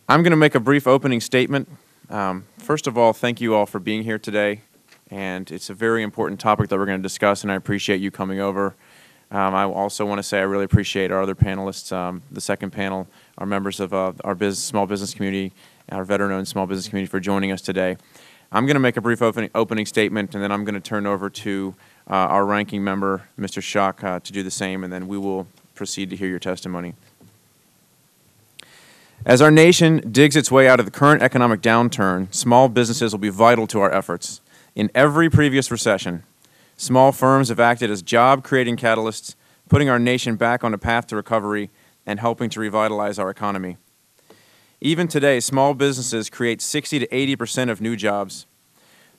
I'm going to make a brief opening statement. First of all, thank you all for being here today, and it's a very important topic that we're going to discuss, and I appreciate you coming over. I also want to say I really appreciate our other panelists, the second panel, our members of our small business community, our veteran-owned small business community for joining us today. I'm going to make a brief opening statement, and then I'm going to turn over to our ranking member, Mr. Schock, to do the same, and then we will proceed to hear your testimony. As our nation digs its way out of the current economic downturn, small businesses will be vital to our efforts. In every previous recession, small firms have acted as job-creating catalysts, putting our nation back on a path to recovery and helping to revitalize our economy. Even today, small businesses create 60 to 80% of new jobs.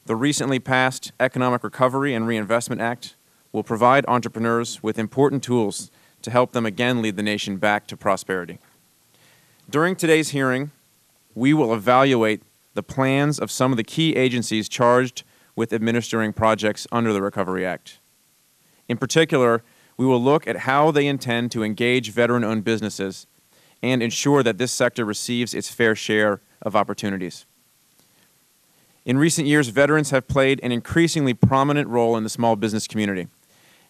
The recently passed Economic Recovery and Reinvestment Act will provide entrepreneurs with important tools to help them again lead the nation back to prosperity. During today's hearing, we will evaluate the plans of some of the key agencies charged with administering projects under the Recovery Act. In particular, we will look at how they intend to engage veteran-owned businesses and ensure that this sector receives its fair share of opportunities. In recent years, veterans have played an increasingly prominent role in the small business community.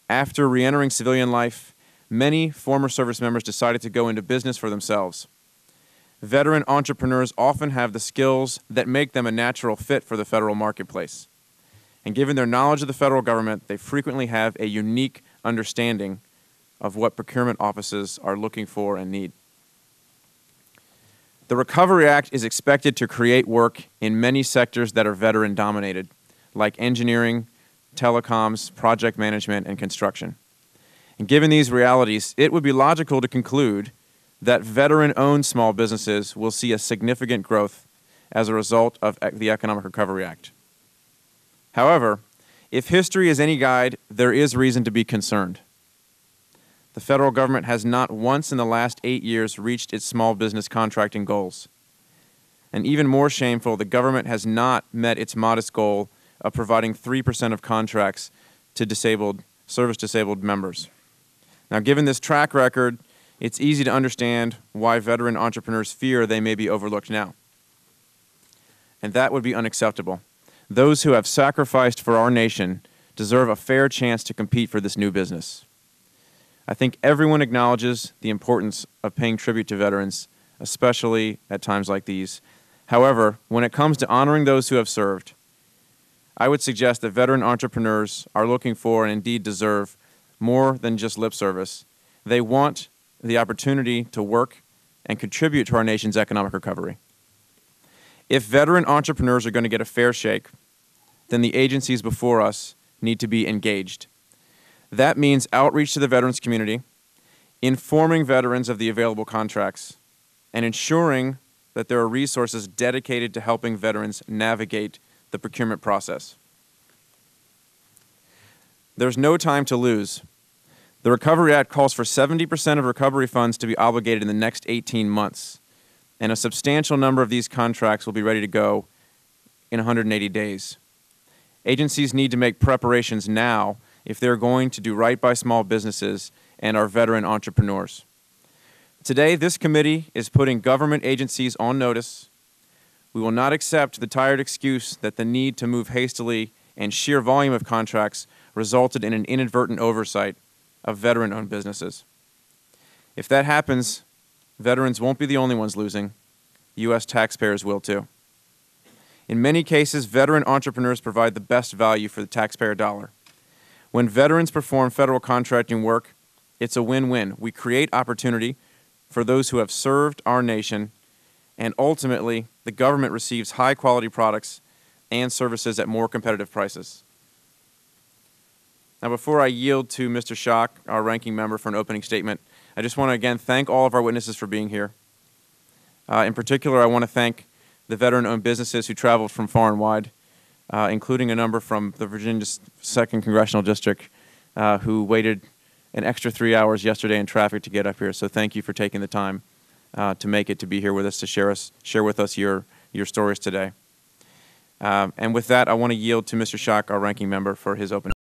After re-entering civilian life, many former service members decided to go into business for themselves. Veteran entrepreneurs often have the skills that make them a natural fit for the federal marketplace. And given their knowledge of the federal government, they frequently have a unique understanding of what procurement offices are looking for and need. The Recovery Act is expected to create work in many sectors that are veteran-dominated, like engineering, telecoms, project management, and construction. And given these realities, it would be logical to conclude that veteran-owned small businesses will see a significant growth as a result of the Economic Recovery Act. However, if history is any guide, there is reason to be concerned. The federal government has not once in the last 8 years reached its small business contracting goals. And even more shameful, the government has not met its modest goal of providing 3% of contracts to service-disabled members. Now, given this track record, it's easy to understand why veteran entrepreneurs fear they may be overlooked now. And that would be unacceptable. Those who have sacrificed for our nation deserve a fair chance to compete for this new business. I think everyone acknowledges the importance of paying tribute to veterans, especially at times like these. However, when it comes to honoring those who have served, I would suggest that veteran entrepreneurs are looking for and indeed deserve more than just lip service. They want the opportunity to work and contribute to our nation's economic recovery. If veteran entrepreneurs are going to get a fair shake, then the agencies before us need to be engaged. That means outreach to the veterans community, informing veterans of the available contracts, and ensuring that there are resources dedicated to helping veterans navigate the procurement process. There's no time to lose. The Recovery Act calls for 70% of recovery funds to be obligated in the next 18 months, and a substantial number of these contracts will be ready to go in 180 days. Agencies need to make preparations now if they're going to do right by small businesses and our veteran entrepreneurs. Today, this committee is putting government agencies on notice. We will not accept the tired excuse that the need to move hastily and sheer volume of contracts resulted in an inadvertent oversight of veteran-owned businesses. If that happens, veterans won't be the only ones losing. U.S. taxpayers will too. In many cases, veteran entrepreneurs provide the best value for the taxpayer dollar. When veterans perform federal contracting work, it's a win-win. We create opportunity for those who have served our nation, and ultimately, the government receives high-quality products and services at more competitive prices. Now, before I yield to Mr. Schock, our ranking member, for an opening statement, I just want to again thank all of our witnesses for being here. In particular, I want to thank the veteran-owned businesses who traveled from far and wide, including a number from the Virginia 2nd Congressional District who waited an extra 3 hours yesterday in traffic to get up here. So thank you for taking the time to make it to be here with us to share with us your stories today. And with that, I want to yield to Mr. Schock, our ranking member, for his opening.